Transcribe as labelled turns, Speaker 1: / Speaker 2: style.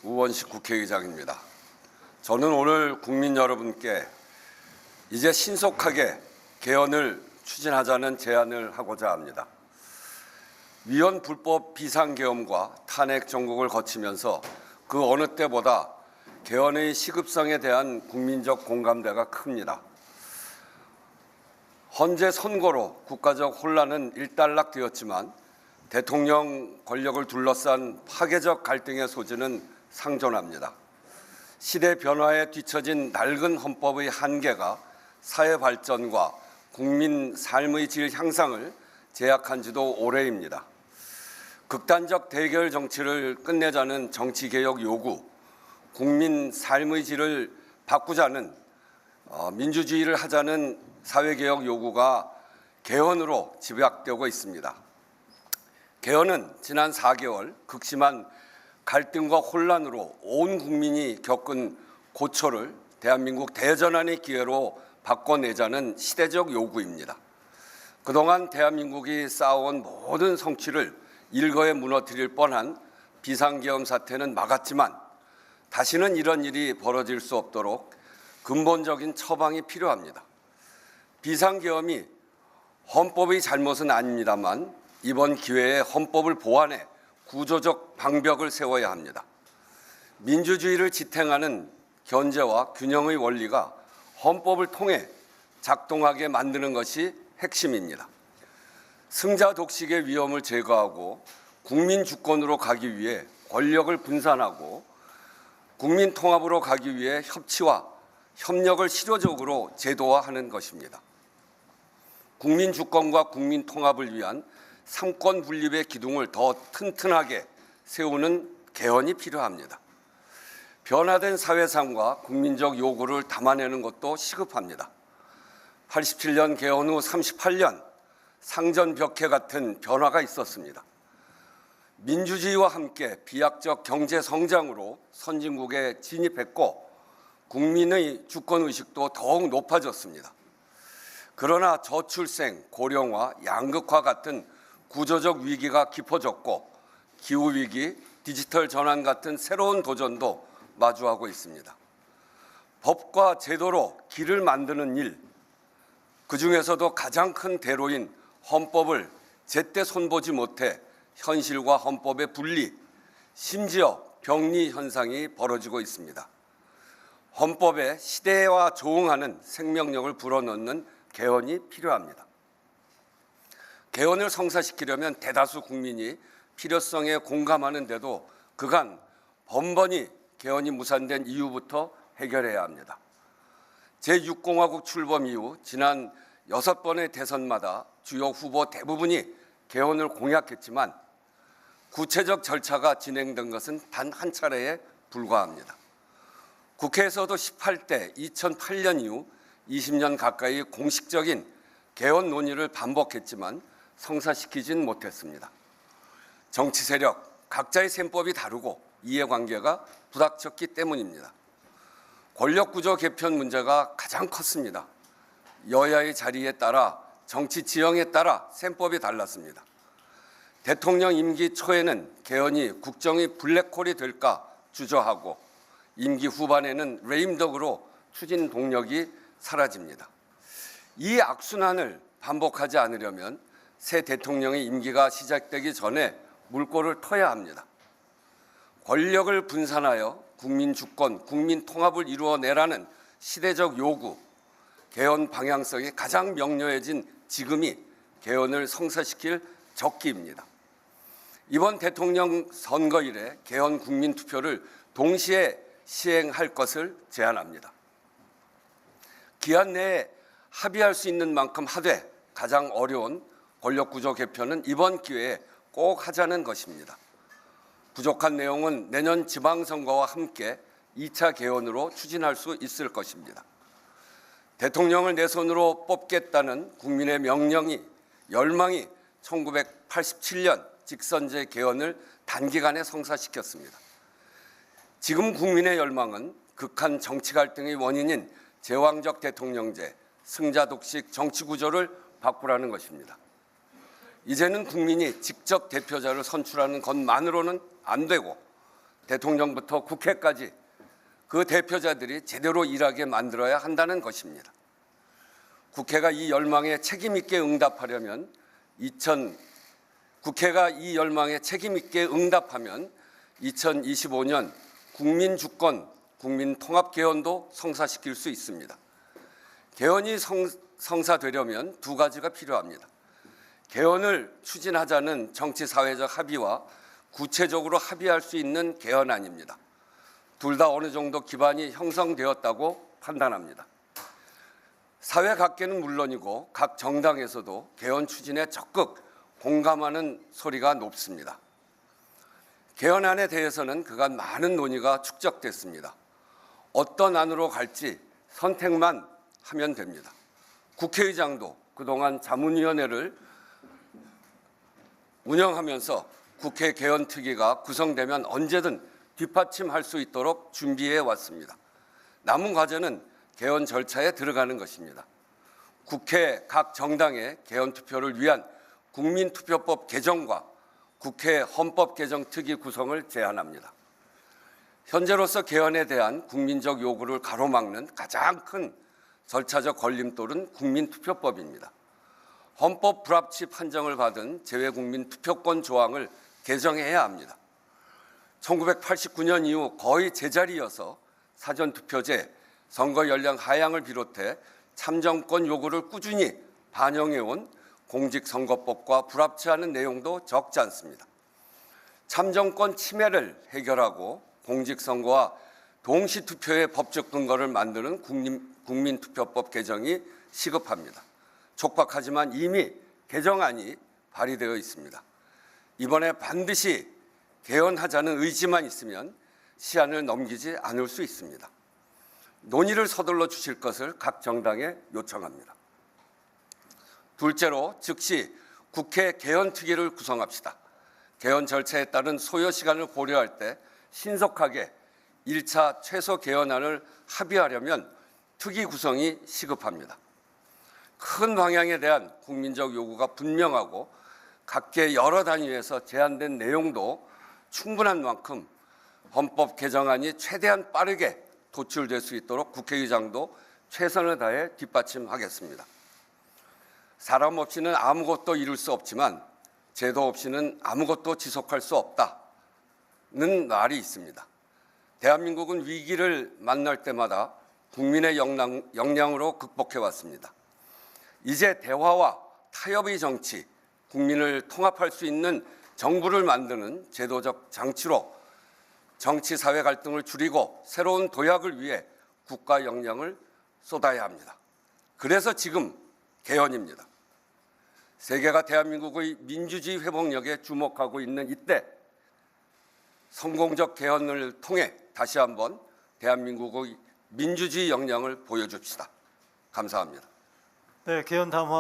Speaker 1: 우원식 국회의장입니다. 저는 오늘 국민 여러분께 이제 신속하게 개헌을 추진하자는 제안을 하고자 합니다. 위헌 불법 비상계엄과 탄핵 정국을 거치면서 그 어느 때보다 개헌의 시급성에 대한 국민적 공감대가 큽니다. 헌재 선고로 국가적 혼란은 일단락되었지만 대통령 권력을 둘러싼 파괴적 갈등의 소지는 상존합니다. 시대 변화에 뒤처진 낡은 헌법의 한계가 사회 발전과 국민 삶의 질 향상을 제약한 지도 오래입니다. 극단적 대결 정치를 끝내자는 정치개혁 요구, 국민 삶의 질을 바꾸자는 민주주의를 하자는 사회개혁 요구가 개헌으로 집약되고 있습니다. 개헌은 지난 4개월 극심한 갈등과 혼란으로 온 국민이 겪은 고초를 대한민국 대전환의 기회로 바꿔내자는 시대적 요구입니다. 그동안 대한민국이 쌓아온 모든 성취를 일거에 무너뜨릴 뻔한 비상계엄 사태는 막았지만 다시는 이런 일이 벌어질 수 없도록 근본적인 처방이 필요합니다. 비상계엄이 헌법의 잘못은 아닙니다만 이번 기회에 헌법을 보완해 구조적 방벽을 세워야 합니다. 민주주의를 지탱하는 견제와 균형의 원리가 헌법을 통해 작동하게 만드는 것이 핵심입니다. 승자 독식의 위험을 제거하고 국민 주권으로 가기 위해 권력을 분산하고 국민 통합으로 가기 위해 협치와 협력을 실효적으로 제도화하는 것입니다. 국민 주권과 국민 통합을 위한 삼권 분립의 기둥을 더 튼튼하게 세우는 개헌이 필요합니다. 변화된 사회상과 국민적 요구를 담아내는 것도 시급합니다. 87년 개헌 후 38년 상전벽해 같은 변화가 있었습니다. 민주주의와 함께 비약적 경제 성장으로 선진국에 진입했고 국민의 주권의식도 더욱 높아졌습니다. 그러나 저출생, 고령화, 양극화 같은 구조적 위기가 깊어졌고 기후위기, 디지털 전환 같은 새로운 도전도 마주하고 있습니다. 법과 제도로 길을 만드는 일, 그중에서도 가장 큰 대로인 헌법을 제때 손보지 못해 현실과 헌법의 분리, 심지어 병리 현상이 벌어지고 있습니다. 헌법에 시대와 조응하는 생명력을 불어넣는 개헌이 필요합니다. 개헌을 성사시키려면 대다수 국민이 필요성에 공감하는데도 그간 번번이 개헌이 무산된 이유부터 해결해야 합니다. 제6공화국 출범 이후 지난 6번의 대선마다 주요 후보 대부분이 개헌을 공약했지만 구체적 절차가 진행된 것은 단 한 차례에 불과합니다. 국회에서도 18대 2008년 이후 20년 가까이 공식적인 개헌 논의를 반복했지만 성사시키진 못했습니다. 정치 세력, 각자의 셈법이 다르고 이해관계가 부닥쳤기 때문입니다. 권력구조 개편 문제가 가장 컸습니다. 여야의 자리에 따라 정치 지형에 따라 셈법이 달랐습니다. 대통령 임기 초에는 개헌이 국정의 블랙홀이 될까 주저하고 임기 후반에는 레임덕으로 추진 동력이 사라집니다. 이 악순환을 반복하지 않으려면 새 대통령의 임기가 시작되기 전에 물꼬를 터야 합니다. 권력을 분산하여 국민 주권, 국민 통합을 이루어내라는 시대적 요구, 개헌 방향성이 가장 명료해진 지금이 개헌을 성사시킬 적기입니다. 이번 대통령 선거 일에 개헌 국민투표를 동시에 시행할 것을 제안합니다. 기한 내에 합의할 수 있는 만큼 하되 가장 어려운 권력구조 개편은 이번 기회에 꼭 하자는 것입니다. 부족한 내용은 내년 지방선거와 함께 2차 개헌으로 추진할 수 있을 것입니다. 대통령을 내 손으로 뽑겠다는 국민의 명령이, 열망이 1987년 직선제 개헌을 단기간에 성사시켰습니다. 지금 국민의 열망은 극한 정치 갈등의 원인인 제왕적 대통령제, 승자 독식 정치 구조를 바꾸라는 것입니다. 이제는 국민이 직접 대표자를 선출하는 것만으로는 안 되고 대통령부터 국회까지 그 대표자들이 제대로 일하게 만들어야 한다는 것입니다. 국회가 이 열망에 책임 있게 응답하면 2025년 국민주권, 국민통합개헌도 성사시킬 수 있습니다. 개헌이 성사되려면 두 가지가 필요합니다. 개헌을 추진하자는 정치사회적 합의와 구체적으로 합의할 수 있는 개헌안입니다. 둘 다 어느 정도 기반이 형성되었다고 판단합니다. 사회 각계는 물론이고 각 정당에서도 개헌 추진에 적극 공감하는 소리가 높습니다. 개헌안에 대해서는 그간 많은 논의가 축적됐습니다. 어떤 안으로 갈지 선택만 하면 됩니다. 국회의장도 그동안 자문위원회를 운영하면서 국회 개헌특위가 구성되면 언제든 뒷받침할 수 있도록 준비해 왔습니다. 남은 과제는 개헌 절차에 들어가는 것입니다. 국회 각 정당의 개헌 투표를 위한 국민투표법 개정과 국회 헌법개정특위 구성을 제안합니다. 현재로서 개헌에 대한 국민적 요구를 가로막는 가장 큰 절차적 걸림돌은 국민투표법입니다. 헌법 불합치 판정을 받은 재외국민투표권 조항을 개정해야 합니다. 1989년 이후 거의 제자리여서 사전투표제, 선거 연령 하향을 비롯해 참정권 요구를 꾸준히 반영해온 공직선거법과 불합치하는 내용도 적지 않습니다. 참정권 침해를 해결하고 공직선거와 동시투표의 법적 근거를 만드는 국민투표법 개정이 시급합니다. 촉박하지만 이미 개정안이 발의되어 있습니다. 이번에 반드시 개헌하자는 의지만 있으면 시한을 넘기지 않을 수 있습니다. 논의를 서둘러 주실 것을 각 정당에 요청합니다. 둘째로 즉시 국회 개헌특위를 구성합시다. 개헌 절차에 따른 소요 시간을 고려할 때 신속하게 1차 최소 개헌안을 합의하려면 특위 구성이 시급합니다. 큰 방향에 대한 국민적 요구가 분명하고 각계 여러 단위에서 제안된 내용도 충분한 만큼 헌법 개정안이 최대한 빠르게 도출될 수 있도록 국회의장도 최선을 다해 뒷받침하겠습니다. 사람 없이는 아무것도 이룰 수 없지만 제도 없이는 아무것도 지속할 수 없다는 말이 있습니다. 대한민국은 위기를 만날 때마다 국민의 역량으로 극복해 왔습니다. 이제 대화와 타협의 정치, 국민을 통합할 수 있는 정부를 만드는 제도적 장치로 정치 사회 갈등을 줄이고 새로운 도약을 위해 국가 역량을 쏟아야 합니다. 그래서 지금 개헌입니다. 세계가 대한민국의 민주주의 회복력에 주목하고 있는 이때 성공적 개헌을 통해 다시 한번 대한민국의 민주주의 역량을 보여줍시다. 감사합니다.
Speaker 2: 네, 개헌 담화